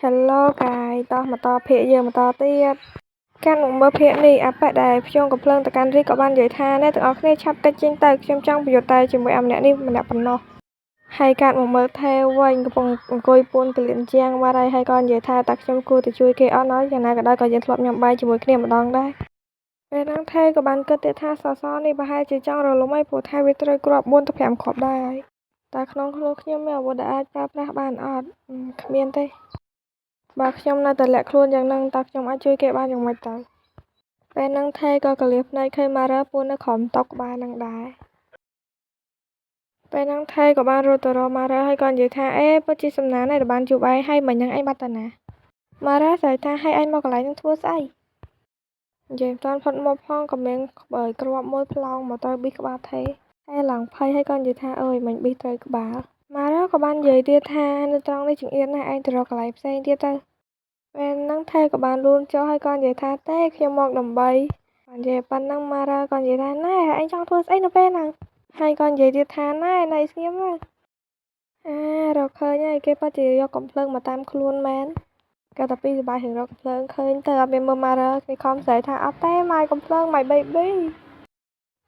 Hello កាយតោះមកតភាគយើងបន្តទៀតកាន់មកមើលភាគនេះអបដែលភ្យងកំភ្លើងទៅកាន់រីក៏បាននិយាយថាអ្នកទាំងអស់គ្នាឆាប់កិច្ចចេញទៅខ្ញុំចង់ប្រយុទ្ធតែជាមួយអាម្នាក់នេះម្នាក់ប៉ុណ្ណោះហើយកាត់មកមើលថែវិញកំពុងអង្គុយពួនកលៀនជាងបាត់ហើយក៏និយាយថាតើខ្ញុំគួរទៅជួយគេអត់ណោះយ៉ាងណាក៏ដោយក៏យើងធ្លាប់ញ៉ាំបាយជាមួយគ្នាម្ដងដែរពេលហ្នឹងថែក៏បានគិតទៀតថាសសនេះប្រហែលជាចង់រលំហើយព្រោះថាវាត្រូវគ្រាប់4ទៅ5គ្រាប់ដែរហើយតែក្នុងខ្លួនខ្ញុំមានអាវុធដែលអាចប្រើប្រាស់បានអត់គ្មានទេបើខ្ញុំនៅតែលាក់ខ្លួនយ៉ាងហ្នឹងតើខ្ញុំអាចជួយគេបានយ៉ាងម៉េចទៅពេលហ្នឹងថេក៏កលៀបភ្នែកឃើញម៉ារ៉ាពួននៅក្រោមតុក្បាលហ្នឹងដែរពេលហ្នឹងថេក៏បានរត់ទៅរកម៉ារ៉ាហើយក៏និយាយថាអេពិតជាសំណាងណាស់ដែលបានជួបឯងហើយមិញហ្នឹងឯងបាត់ទៅណាម៉ារ៉ាស្រែកថាហើយឯងមកកន្លែងហ្នឹងធ្វើស្អីនិយាយមិនទាន់ផុតមកផងក៏មានក្បឺយគ្រាប់មួយផ្លោងមកទៅប៊ីក្បាលថេហើយឡើងភ័យហើយក៏និយាយថាអើយមិញប៊ីត្រូវក្បាលម៉ារ៉ាក៏បាននិយាយទៀតថានៅត្រង់នេះចង្អៀតណាស់ឯងទៅរកកន្លែងផ្សេងទៀតទៅពេលហ្នឹងថេក៏បានលូនចុះហើយក៏និយាយថាទេខ្ញុំមកដើម្បីនិយាយប៉ុណ្ណឹងម៉ារ៉ាក៏និយាយថាណែឯងចង់ធ្វើស្អីនៅពេលហ្នឹងហើយក៏និយាយទៀតថាណែនៅស្ងៀមទៅរកឃើញហើយគេពិតជាយកកំភ្លើងមកតាមខ្លួនមែនក៏តែពីសបាយរឿងរកកំភ្លើងឃើញទៅអត់មានមើលម៉ារ៉ាគេខំស្រែកថាអត់ទេម៉ាយកំភ្លើងម៉ាយ baby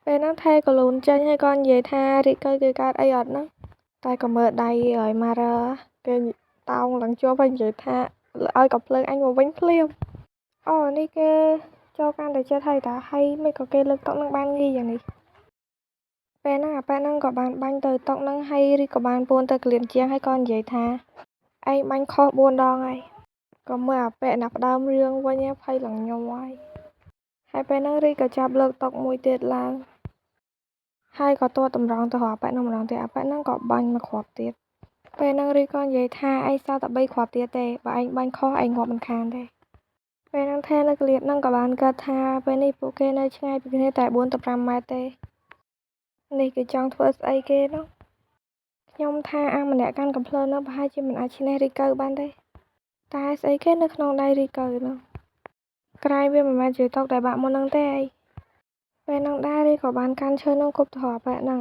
ពេលហ្នឹងថេក៏លូនចេញហើយក៏និយាយថារីកគេកើតអីអត់ហ្នឹងតែក៏មើលដៃឲ្យម៉ារ៉ាគេតោងឡើងជាប់ហើយនិយាយថាឲ្យកំភ្លើងអញមកវិញភ្លាមអូនេះគេចូលកាន់តែចិត្តហើយតាហើយមិនក៏គេលើកតុកនឹងបានងាយយ៉ាងនេះពេលហ្នឹងអាប៉ែហ្នឹងក៏បានបាញ់ទៅតុកហ្នឹងហើយរីក៏បានពួនទៅក្លៀនជាងហើយក៏និយាយថាឯងបាញ់ខុស4ដងហើយក៏មើលអាប៉ែណាផ្ដើមរឿងវិញភ័យឡើងញ័រហើយពេលហ្នឹងរីក៏ចាប់លើកតុកមួយទៀតឡើងហើយក៏ទាត់តម្រង់ទៅរកអាប៉ែហ្នឹងម្ដងទៀតអាប៉ែហ្នឹងក៏បាញ់មកគ្រាប់ទៀតពេលហ្នឹងរីក៏និយាយថាឯងសល់តែ3គ្រាប់ទៀតទេបើឯងបាញ់ខុសឯងងាប់មិនខានទេពេលហ្នឹងថេនៅក្លៀតហ្នឹងក៏បានគាត់ថាពេលនេះពួកគេនៅឆ្ងាយពីគ្នាតែ4ទៅ5ម៉ែត្រទេនេះគេចង់ធ្វើស្អីគេនោះខ្ញុំថាអាម្នាក់កាន់កំភ្លើងនោះប្រហែលជាមិនអាចឈ្នះរីកៅបានទេតែស្អីគេនៅក្នុងដៃរីកៅនោះក្រែងវាមិនមែនជាតុកដែលបាក់មុនហ្នឹងទេអីពេលហ្នឹងដែររីក៏បានកាន់ឈើនោះគប់ទៅរកអាប៉ែហ្នឹង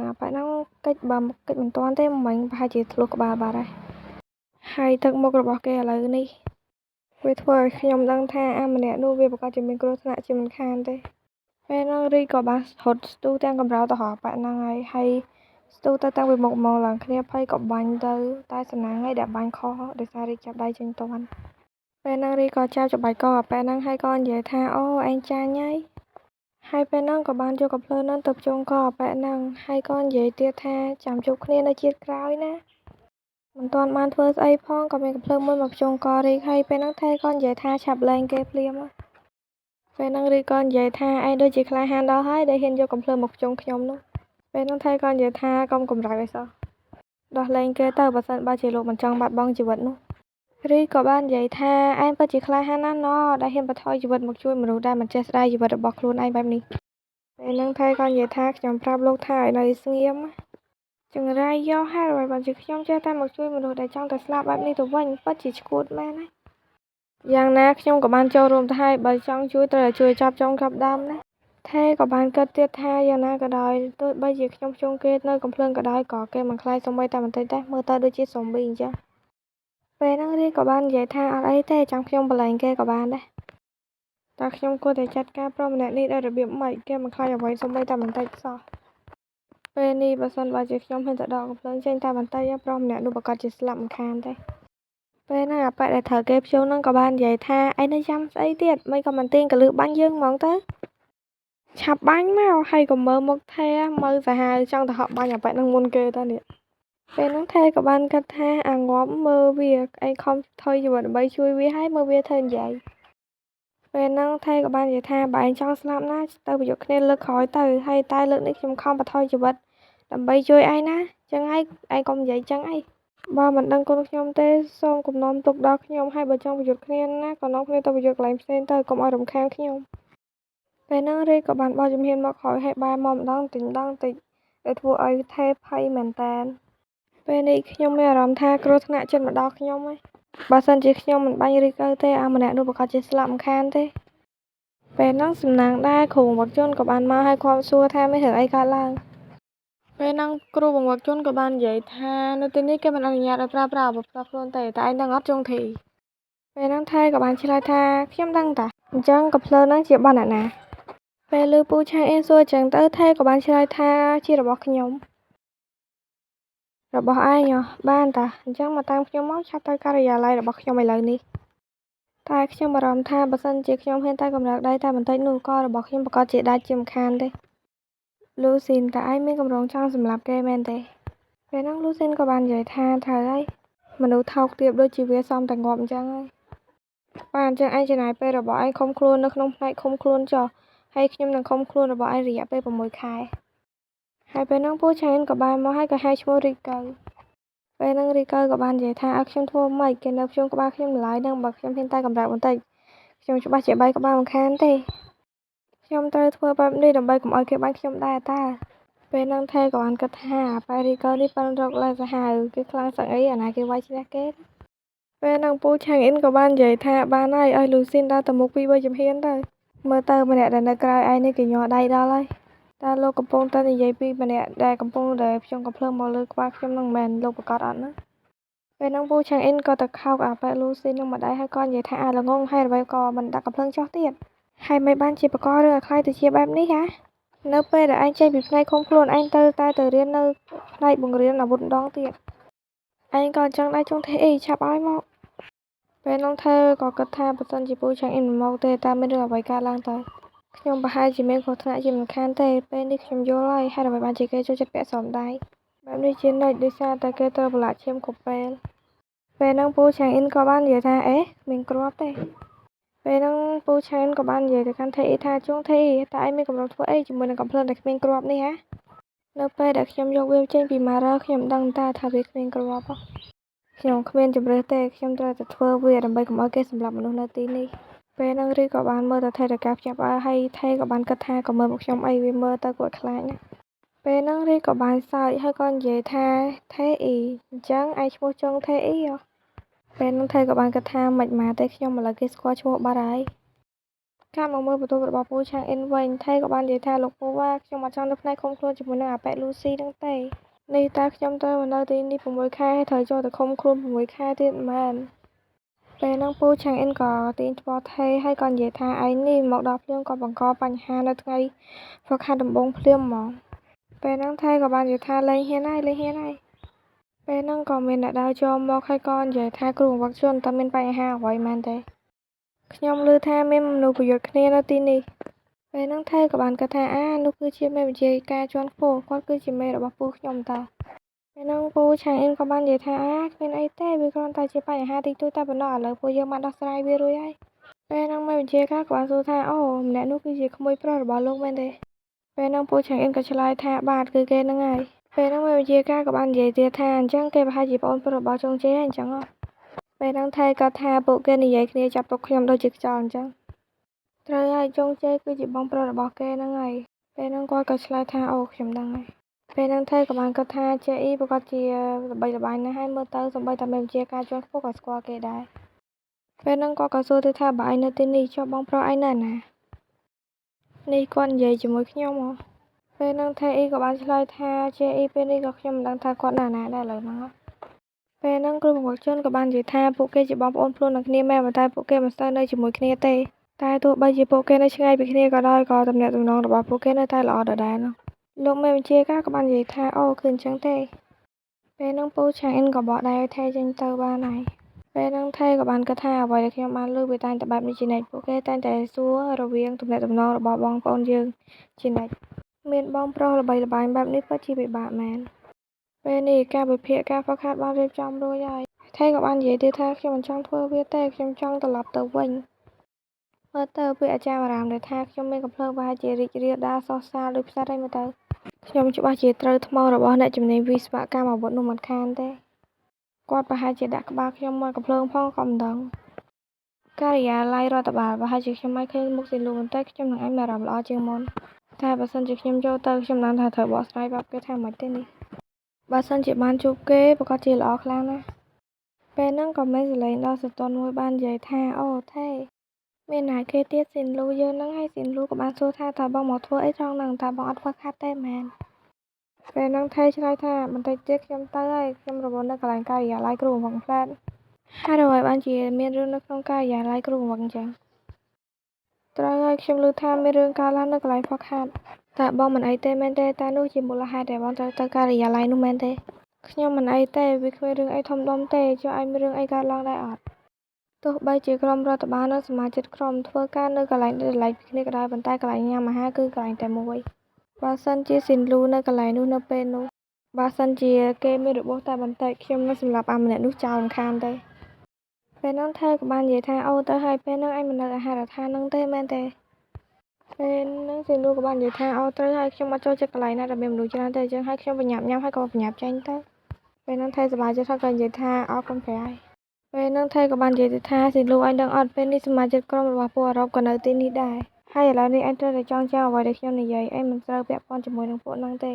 កិច្ចបើកិច្ចមិនទាន់ទេមិញប្រហែលជាធ្លុះក្បាលបាត់ហើយទឹកមុខរបស់គេឥឡូវនេះវាធ្វើឲ្យខ្ញុំដឹងថាអាម្នាក់នោះវាប្រកាសជាមានគ្រោះថ្នាក់ជាមិនខានទេពេលហ្នឹងរីក៏បានរត់ស្ទុះទាំងកំរោលទៅរកប៉ាក់ហ្នឹងហើយស្ទុះទៅតាំងពីមុខមកឡើងគ្នាភ័យក៏បាញ់ទៅតែសំណាងឯងដែលបាញ់ខុសដោយសាររីចាប់ដៃចេញតាន់ពេលហ្នឹងរីក៏ចាប់ច្បាច់កអាប៉ែហ្នឹងហើយក៏និយាយថាអូឯងចាញ់ហើយពេលហ្នឹងក៏បានយកកំភ្លើងហ្នឹងទៅភ្ជង់កអាប៉ែហ្នឹងហើយក៏និយាយទៀតថាចាំជួបគ្នានៅជាតិក្រោយណាមិនទាន់បានធ្វើស្អីផងក៏មានកំភ្លើងមួយមកភ្ជង់ករីហើយពេលហ្នឹងថេក៏និយាយថាឆាប់លែងគេភ្លាមពេលហ្នឹងរីក៏និយាយថាឯងដូចជាក្លាហានដល់ហើយដែលហ៊ានយកកំភ្លើងមកភ្ជង់ខ្ញុំនោះពេលហ្នឹងថេក៏និយាយថាកុំកម្រើកអីសោះដោះលែងគេទៅបើសិនបើជាលោកមិនចង់បាត់បង់ជីវិតនោះរីក៏បាននិយាយថាឯងពិតជាក្លាហានណាស់ណោះដែលហ៊ានបន្ថយជីវិតមកជួយមនុស្សដែលមិនចេះស្ដាយជីវិតរបស់ខ្លួនឯងបែបនេះពេលហ្នឹងថេក៏និយាយថាខ្ញុំប្រាប់លោកថាឲ្យនៅស្ងៀមចង្រៃយកហេតុអ្វីបើជាខ្ញុំចេះតែមកជួយមនុស្សដែលចង់តែស្លាប់បែបនេះទៅវិញពិតជាឈួតមែនណាយ៉ាងណាខ្ញុំក៏បានចូលរួមទៅហើយបើចង់ជួយត្រូវជួយចាប់ចុងចាប់ដើមណាថេក៏បានគិតទៀតថាយ៉ាងណាក៏ដោយទោះបីជាខ្ញុំភ្ជង់គេនៅកំភ្លើងក៏ដោយក៏គេមិនខ្លាចសូម្បីតែបន្តិចដែរមើលទៅដូចជាស៊ុំប៊ីអញ្ចឹងពេលហ្នឹងរីក៏បាននិយាយថាអត់អីទេចាំខ្ញុំបលែងគេក៏បានដែរតែខ្ញុំគួរតែចាត់ការប្រុសម្នាក់នេះដោយរបៀបម៉េចគេមិនខ្លាចអ្វីសូម្បីតែបន្តិចសោះពេលនេះបើសិនបើជាខ្ញុំហ៊ានទៅដកកំភ្លើងចេញតែបន្តិចប្រុសម្នាក់នោះប្រកាសជាស្លាប់មិនខានទេពេលហ្នឹងអាប៉ែដែលត្រូវគេភ្ជុំហ្នឹងក៏បាននិយាយថាឯងនៅចាំស្អីទៀតមិនក៏មិនទាញកលឺបាញ់យើងហ្មងទៅឆាប់បាញ់មកហើយក៏មើលមុខថេមើលសាហាវចង់ទៅហក់បាញ់អាប៉ែហ្នឹងមុនគេតើនេះពេលហ្នឹងថេក៏បានគិតថាអាងាប់មើលវាឯងខំថយជីវិតដើម្បីជួយវាហើយមើលវាធ្វើនិយាយពេលហ្នឹងថេក៏បាននិយាយថាបើឯងចង់ស្លាប់ណាទៅប្រយុទ្ធគ្នាលើកក្រោយទៅហើយតែលើកនេះខ្ញុំខំបន្ថយជីវិតដើម្បីជួយឯងណាចឹងហើយឯងកុំនិយាយចឹងអីបើមិនដឹងគុណខ្ញុំទេសូមគំនុំទុកដល់ខ្ញុំហើយបើចង់ប្រយុទ្ធគ្នាណាក៏នាំគ្នាទៅប្រយុទ្ធកន្លែងផ្សេងទៅកុំឲ្យរំខានខ្ញុំពេលហ្នឹងរីក៏បានបោះជំហានមកក្រោយហើយបែរមកម្ដងតិចដែលធ្វើឲ្យថេភ័យមែនតើពេលនេះខ្ញុំមានអារម្មណ៍ថាគ្រោះថ្នាក់ចិត្តមកដល់ខ្ញុំហើយបើសិនជាខ្ញុំមិនបាញ់រីកៅទេអាម្នាក់នោះប្រកាសជាស្លាប់មិនខានទេពេលហ្នឹងសំណាងដែរគ្រូបង្វឹកជនក៏បានមកឲ្យគាត់សួរថាមានរឿងអីកើតឡើងពេលហ្នឹងគ្រូបង្វឹកជនក៏បាននិយាយថានៅទីនេះគេមិនអនុញ្ញាតឲ្យប្រើប្រាស់អាវុធផ្ទាល់ខ្លួនទេតែឯងដឹងអត់ចុងធី ពេលហ្នឹងថៃក៏បានឆ្លើយថាខ្ញុំដឹងតាអញ្ចឹងកំភ្លើងហ្នឹងជារបស់អ្នកណាពេលឮពូឆាំងអ៊ីនសួរអញ្ចឹងទៅថៃក៏បានឆ្លើយថាជារបស់ខ្ញុំរបស់ឯងបានតាអញ្ចឹងមកតាមខ្ញុំមកឆាប់ទៅការិយាល័យរបស់ខ្ញុំឥឡូវនេះតែខ្ញុំបារម្ភថាបើសិនជាខ្ញុំហ៊ានទៅកម្រើកដៃតែបន្តិចនោះក៏របស់ខ្ញុំប្រកាសជាដាច់ជាមិនខានទេលូស៊ីនតើឯងមានកម្រងចង់សម្លាប់គេមែនទេពេលហ្នឹងលូស៊ីនក៏បាននិយាយថាត្រូវហើយមនុស្សថោកទាបដូចជាវាសមតែងាប់អញ្ចឹងហើយបាទអញ្ចឹងឯងចំណាយពេលរបស់ឯងឃុំខ្លួននៅក្នុងផ្នែកឃុំខ្លួនចុះហើយខ្ញុំនឹងឃុំខ្លួនរបស់ឯងរយៈពេល6ខែហើយពេលហ្នឹងពូឆានក៏បានមកហើយក៏ហៅឈ្មោះរីកូពេលហ្នឹងរីកូក៏បាននិយាយថាឲ្យខ្ញុំធ្វើម៉េចគេនៅភ្ជុំក្បាលខ្ញុំម្លាយនឹងបើខ្ញុំហ៊ានតែកម្រើកបន្តិចខ្ញុំច្បាស់ជាបែកក្បាលមិនខានទេខ្ញុំត្រូវធ្វើបែបនេះដើម្បីកុំឲ្យគេបាញ់ខ្ញុំដែរតើពេលហ្នឹងថេក៏បានគិតថាប៉ែរីកូនេះប៉ិនរកលេសសាហាវគេខ្លាំងសឹកអីអាណាគេវាយឈ្នះគេពេលហ្នឹងពូឆាំងអ៊ីនក៏បាននិយាយថាបានហើយឲ្យលូស៊ីនដើរទៅមុខពី3ជំហានទៅមើលទៅម្នាក់ដែលនៅក្រៅឯនេះគេញ័រដៃដល់ហើយតើលោកកំពុងតែនិយាយពីម្នាក់ដែលកំពុងតែខ្ញុំកំភ្លើងមកលើក្បាលខ្ញុំនឹងមែនលោកប្រកាសអត់ណាពេលហ្នឹងពូឆាំងអ៊ីនក៏ទៅខោកអាប៉ែលូស៊ីននឹងម្ដាយហើយក៏និយាយថាល្ងងហើយអ្វីក៏មិនដាក់កំភ្លើងចោះទៀតហើយមិនបានជាបករឿងឲ្យខ្លាយទៅជាបែបនេះហ៎នៅពេលដែលឯងចេញពីផ្នែកឃុំខ្លួនឯងទៅរៀននៅផ្នែកបង្រៀនអាវុធម្ដងទៀតឯងក៏អញ្ចឹងដែរចុងទេអីឆាប់ឲ្យមកពេលនោះថើក៏គិតថាបើសិនជាពូឆាំងអ៊ីនមិនមកទេតើមានរឿងអ្វីកើតឡើងទៅខ្ញុំប្រហែលជាមានគ្រោះថ្នាក់ជាមិនខានទេពេលនេះខ្ញុំយល់ហើយហេតុអ្វីបានជាគេចូលចិត្តពាក់សមដៃបែបនេះជានិច្ចដោយសារតែគេត្រូវប្រឡាក់ឈាមគ្រប់ពេលហ្នឹងពូឆាំងអ៊ីនក៏បាននិយាយថាអេមានគ្រាប់ទេពេលហ្នឹងពូឆាំងក៏បាននិយាយទៅកាន់ថេអ៊ីថាជុងថេតើឯងមានកម្រងធ្វើអីជាមួយនឹងកំភ្លើងដែលគ្មានគ្រាប់នេះហ៎នៅពេលដែលខ្ញុំយកវាចេញពីម៉ារ៉ាខ្ញុំដឹងតាថាវាគ្មានគ្រាប់ខ្ញុំគ្មានជំរឿសទេខ្ញុំត្រូវតែធ្វើវាដើម្បីកុំឲ្យគេសម្លាប់មនុស្សនៅទីនេះពេលហ្នឹងរីក៏បានមើលទៅថេរកាភ្ញាក់ផ្អើលហើយថេក៏បានគិតថាក៏មើលមកខ្ញុំអីវាមើលទៅគួរខ្លាចណាពេលហ្នឹងរីក៏បានសើចហើយក៏និយាយថាថេអ៊ីអញ្ចឹងឯងឈ្មោះចុងថេអ៊ីពេលហ្នឹងថេក៏បានគិតថាមិនម៉ាទេខ្ញុំឥឡូវគេស្គាល់ឈ្មោះបាត់ហើយកាប់មកមើលបន្ទប់របស់ពូឆាំងអ៊ីនវិញថេក៏បាននិយាយថាលោកពូវ៉ាខ្ញុំអត់ចង់នៅផ្នែកឃុំខ្លួនជាមួយនឹងអាប៉ែលូស៊ីហ្នឹងទេនេះតើខ្ញុំត្រូវនៅទីនេះ6ខែហើយត្រូវចូលទៅឃុំខ្លួន6ខែទៀតមែនពេលហ្នឹងពូឆាំងអ៊ីនក៏ទាញថ្មថេហើយក៏និយាយថាឯងនេះមកដល់ភ្លាមក៏បង្កបញ្ហានៅថ្ងៃហ្វឹកហាត់ដំបូងភ្លាមហ្មងពេលហ្នឹងថេក៏បាននិយាយថាលេងហ៊ានហើយពេលហ្នឹងក៏មានអ្នកដើរចូលមកហើយក៏និយាយថាគ្រូបង្វឹកជនតើមានបញ្ហាអ្វីមែនទេខ្ញុំឮថាមានមនុស្សប្រយុទ្ធគ្នានៅទីនេះពេលហ្នឹងថេក៏បានគិតថានោះគឺជាមេវិជាការជាន់ខ្ពស់គាត់គឺជាមេរបស់ពូខ្ញុំតើពេលហ្នឹងពូឆាំងអ៊ីនក៏បាននិយាយថាគ្មានអីទេវាគ្រាន់តែជាបញ្ហាតិចតួចតែប៉ុណ្ណោះឥឡូវពួកយើងបានដោះស្រាយវារួចហើយពេលហ្នឹងមេវិជាការក៏បានសួរថាអូម្នាក់នោះគឺជាក្មួយប្រុសរបស់លោកមែនទេពេលហ្នឹងពូឆាំងអ៊ីនក៏ឆ្លើយថាបាទគឺគេហ្នឹងហើយពេលហ្នឹងមេវិជាការក៏បាននិយាយទៀតថាអញ្ចឹងគេប្រហែលជាប្អូនប្រុសរបស់ចុងជេអញ្ចឹងពេលហ្នឹងថេក៏ថាពួកគេនិយាយគ្នាចាប់ទុកខ្ញុំដូចជាខ្យល់អញ្ចឹងត្រូវហើយចុងជេគឺជាបងប្រុសរបស់គេហ្នឹងហើយពេលហ្នឹងគាត់ក៏ឆ្លើយថាអូខ្ញុំដឹងហើយពេលហ្នឹងថេក៏បានគិតថាជេអ៊ីប្រកាសជាល្បីល្បាញណាស់ហើយមើលទៅសូម្បីតែមេវិជាការជាន់ខ្ពស់ក៏ស្គាល់គេដែរពេលហ្នឹងគាត់ក៏សួរទៅថាបើឯងនៅទីនេះចុះបងប្រុសឯងនៅណានេះគាត់និយាយជាមួយខ្ញុំហ៎ពេលហ្នឹងថេអ៊ីក៏បានឆ្លើយថាជេអ៊ីពេលនេះក៏ខ្ញុំមិនដឹងថាគាត់នៅណាដែរឥឡូវហ្នឹងពេលហ្នឹងគ្រូបង្វឹកជនក៏បាននិយាយថាពួកគេជាបងប្អូនខ្លួននឹងគ្នាមែនប៉ុន្តែពួកគេមិនសូវនៅជាមួយគ្នាទេតែទោះបីជាពួកគេនៅឆ្ងាយពីគ្នាក៏ដោយក៏ទំនាក់ទំនងរបស់ពួកគេនៅតែល្អដដែលនោះលោកមេបញ្ជាការក៏បាននិយាយថាអូគឺអញ្ចឹងទេពេលហ្នឹងពូឆាំងអ៊ីនក៏បកដៃឲ្យថេចេញទៅបានហើយពេលហ្នឹងថេក៏បានគិតថាអ្វីដែលខ្ញុំបានលើវាតែងតែបែបនេះជានិច្ចពួកគេតែងតែសួររវាងទំនាក់ទំនងរបស់បងប្អូនយើងជានិច្ចមានបងប្រុសល្បីល្បាញបែបនេះពិតជាពិបាកមែនពេលនេះការវិភាគការហ្វឹកហាត់បានរៀបចំរួចហើយថេក៏បាននិយាយទៀតថាខ្ញុំមិនចង់ធ្វើវាទេខ្ញុំចង់ត្រឡប់ទៅវិញមើលទៅពីអាចារ្យអារាមដែលថាខ្ញុំមានកំភ្លើងប្រហែលជារីករាលដាលសុសសាលដូចផ្សិតហើយមើលទៅខ្ញុំច្បាស់ជាត្រូវថ្មរបស់អ្នកជំនាញវិស្វកម្មអាវុធនោះមិនខានទេគាត់ប្រហែលជាដាក់ក្បាលខ្ញុំមកកំភ្លើងផងក៏មិនដឹងការិយាល័យរដ្ឋបាលប្រហែលជាខ្ញុំមិនឃើញមុខស៊ីលូបន្តិចខ្ញុំនឹងអាចមានអារម្មណ៍ល្អជាងមុនតែបើសិនជាខ្ញុំចូលទៅខ្ញុំនឹងថាត្រូវបកស្រាយប្រាប់គេថាមិនទេនេះបើសិនជាបានជួបគេប្រកាសជាល្អខ្លាំងណាស់ពេលហ្នឹងក៏មានសលេងដល់សតនមួយបាននិយាយថាអូថេមានណាគេទៀតស៊ីនលូយើងហ្នឹងហើយស៊ីនលូក៏បានសួរថាតើបងមកធ្វើអីត្រង់ហ្នឹងតើបងអត់ធ្វើខាត់ទេមែនពេលហ្នឹងថេឆ្លើយថាបន្តិចទៀតខ្ញុំទៅហើយខ្ញុំរវល់នៅកន្លែងការិយាល័យគ្រូបង្វឹកផ្លែត ហើយអ្វីបានជាមានរឿងនៅក្នុងការិយាល័យគ្រូបង្វឹកអញ្ចឹងត្រូវហើយខ្ញុំឮថាមានរឿងកើតឡើងនៅកន្លែងហ្វឹកហាត់តើបងមិនអីទេមែនទេតែនោះជាមូលហេតុដែលបងត្រូវទៅការិយាល័យនោះមែនទេខ្ញុំមិនអីទេវាគ្មានរឿងអីធំដុំទេចុះឯងមានរឿងអីកើតឡើងដែរអត់ទោះបីជាក្រុមរដ្ឋបាលនិងសមាជិកក្រុមធ្វើការនៅកន្លែងដូចៗគ្នាក៏ដោយប៉ុន្តែកន្លែងញ៉ាំអាហារគឺកន្លែងតែមួយបើសិនជាស៊ីនលូនៅកន្លែងនោះនៅពេលនោះបើសិនជាគេមានរបួសតែបន្តិចខ្ញុំនឹងសម្លាប់អាម្នាក់នោះចោលមិនខានទេពេលនោះថែក៏បាននិយាយថាអូទៅហើយពេលនោះអញមិននៅអាហារដ្ឋាននឹងទេមែនទេពេលនោះស៊ីនលូក៏បាននិយាយថាអូត្រូវហើយខ្ញុំអត់ចូលចិត្តកន្លែងណាដែលមានមនុស្សច្រើនទេអញ្ចឹងហើយខ្ញុំបញ្ញាប់ញ៉ាំហើយក៏បញ្ញាប់ចេញទៅពេលនោះថែសប្បាយចិត្តហើយក៏និយាយថាអរគុណប្រយពេលនោះថេក៏បាននិយាយទៅថាស៊ីលូអញដឹងអត់ពេលនេះសមាជិកក្រុមរបស់ពួកអឺរ៉ុបក៏នៅទីនេះដែរហើយឥឡូវនេះអញត្រូវតែចងចាំអ្វីដែលខ្ញុំនិយាយអញមិនត្រូវពាក់ព័ន្ធជាមួយនឹងពួកហ្នឹងទេ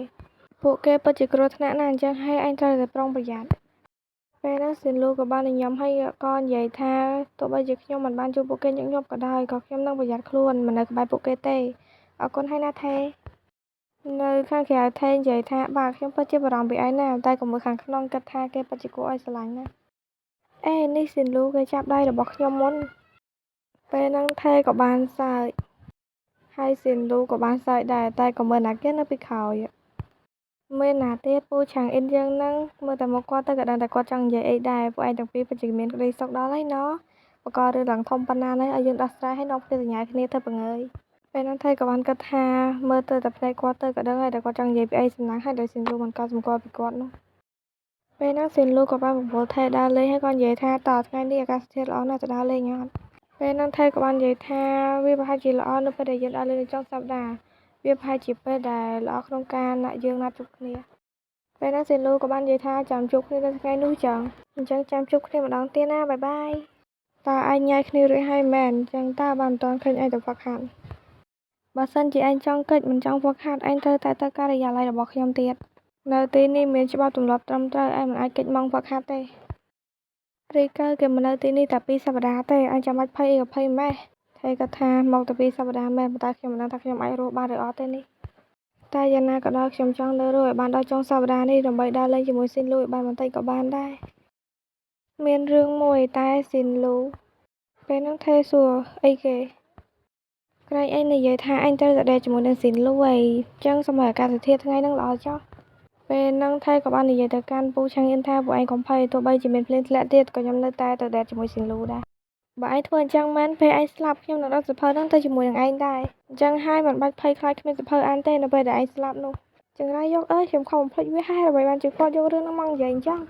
ពួកគេពិតជាគ្រោះថ្នាក់ណាស់អញ្ចឹងហើយអញត្រូវតែប្រុងប្រយ័ត្នពេលនោះស៊ីលូក៏បានញញឹមហើយក៏និយាយថាទោះបីជាខ្ញុំមិនបានជួបពួកគេញឹកញាប់ក៏ដោយក៏ខ្ញុំនឹងប្រយ័ត្នខ្លួនមិននៅក្បែរពួកគេទេអរគុណហើយណាថេនៅខាងក្រៅថេនិយាយថាបាទខ្ញុំពិតជាបារម្ភពីឯងណាតែក៏មើលខាងក្នុងគិតថាគេពិតជាគួរឲ្យស្រឡាញ់ណាស់អេនេះស៊ីនលូគេចាប់ដៃរបស់ខ្ញុំមុនពេលហ្នឹងថេក៏បានសើចហើយស៊ីនលូក៏បានសើចដែរតែក៏មើលណាគេនៅពីក្រោយមានណាទៀតពូឆាំងអ៊ីនយើងហ្នឹងមើលតែមកគាត់ទៅក៏ដឹងតែគាត់ចង់និយាយអីដែរពួកឯងទាំងពីរពិតជាមានក្តីសុខដល់ហើយណោះបករឿងឡើងធំប៉ុណ្ណានេះឲ្យយើងដោះស្រាយឲ្យនាំគ្នាសញ្ញាគ្នាទៅបង្ើយពេលហ្នឹងថេក៏បានគិតថាមើលទៅតែភ្នែកគាត់ទៅក៏ដឹងហើយតែគាត់ចង់និយាយពីអីសំណាងហើយដោយស៊ីនលូមិនកត់សម្គាល់ពីគាត់នោះពេលហ្នឹងស៊ីនលូក៏បានប្រមូលថេដើរលេងហើយក៏និយាយថាតើថ្ងៃនេះអាកាសធាតុល្អណាស់ទៅដើរលេងអត់ពេលហ្នឹងថេក៏បាននិយាយថាវាប្រហែលជាល្អនៅពេលដែលយើងដើរលេងនៅចុងសប្តាហ៍វាប្រហែលជាពេលដែលល្អក្នុងការយើងណាត់ជួបគ្នាពេលហ្នឹងស៊ីនលូក៏បាននិយាយថាចាំជួបគ្នានៅថ្ងៃនោះចឹងអញ្ចឹងចាំជួបគ្នាម្ដងទៀតណាបាយបាយតើឯងញ៉ាយគ្នារួចហើយមែនអញ្ចឹងតើបានមិនទាន់ឃើញឯងទៅហ្វឹកហាត់បើសិនជាឯងចង់កិច្ចមិនចង់ហ្វឹកហាត់ឯងត្រូវតែទៅការិយាល័យរបស់ខ្ញុំទៀតនៅទីនេះមានច្បាប់ទម្លាប់ត្រឹមត្រូវឯងមិនអាចកិច្ចម៉ោងហ្វឹកហាត់ទេរីកើគេមកនៅទីនេះតែ2សប្តាហ៍ទេអញចាំបាច់ភ័យអីក៏ភ័យម៉េះថេគាត់ថាមកតែ2សប្តាហ៍មែនប៉ុន្តែខ្ញុំមិនដឹងថាខ្ញុំអាចរស់បានឬអត់ទេនេះតែយ៉ាងណាក៏ដោយខ្ញុំចង់នៅរស់ឲ្យបានដល់ចុងសប្តាហ៍នេះដើម្បីដើរលេងជាមួយស៊ីនលូឲ្យបានបន្តិចក៏បានដែរមានរឿងមួយតែស៊ីនលូពេលហ្នឹងថេសួរអីគេក្រែងអីនិយាយថាអញត្រូវតែដេកជាមួយនឹងស៊ីនលូអីចឹងសូមឲ្យអាកាសធាតុថ្ងៃហ្នឹងល្អចុះពេលហ្នឹងថេក៏បាននិយាយទៅកាន់ពូឆាំងអ៊ីនថាពួកឯងកុំភ័យទោះបីជាមានភ្លៀងធ្លាក់ទៀតក៏ខ្ញុំនៅតែទៅដេកជាមួយស៊ីនលូដែរបើឯងធ្វើអញ្ចឹងមែនពេលឯងស្លាប់ខ្ញុំនឹងដឹកសភៅហ្នឹងទៅជាមួយនឹងឯងដែរអញ្ចឹងហើយមិនបាច់ភ័យខ្លាចគ្មានសភៅអានទេនៅពេលដែលឯងស្លាប់នោះចង្រៃយកអើយខ្ញុំខំបំភ្លេចវាហេតុអ្វីបានជាគាត់យករឿងហ្នឹងមកនិយាយអញ្ចឹង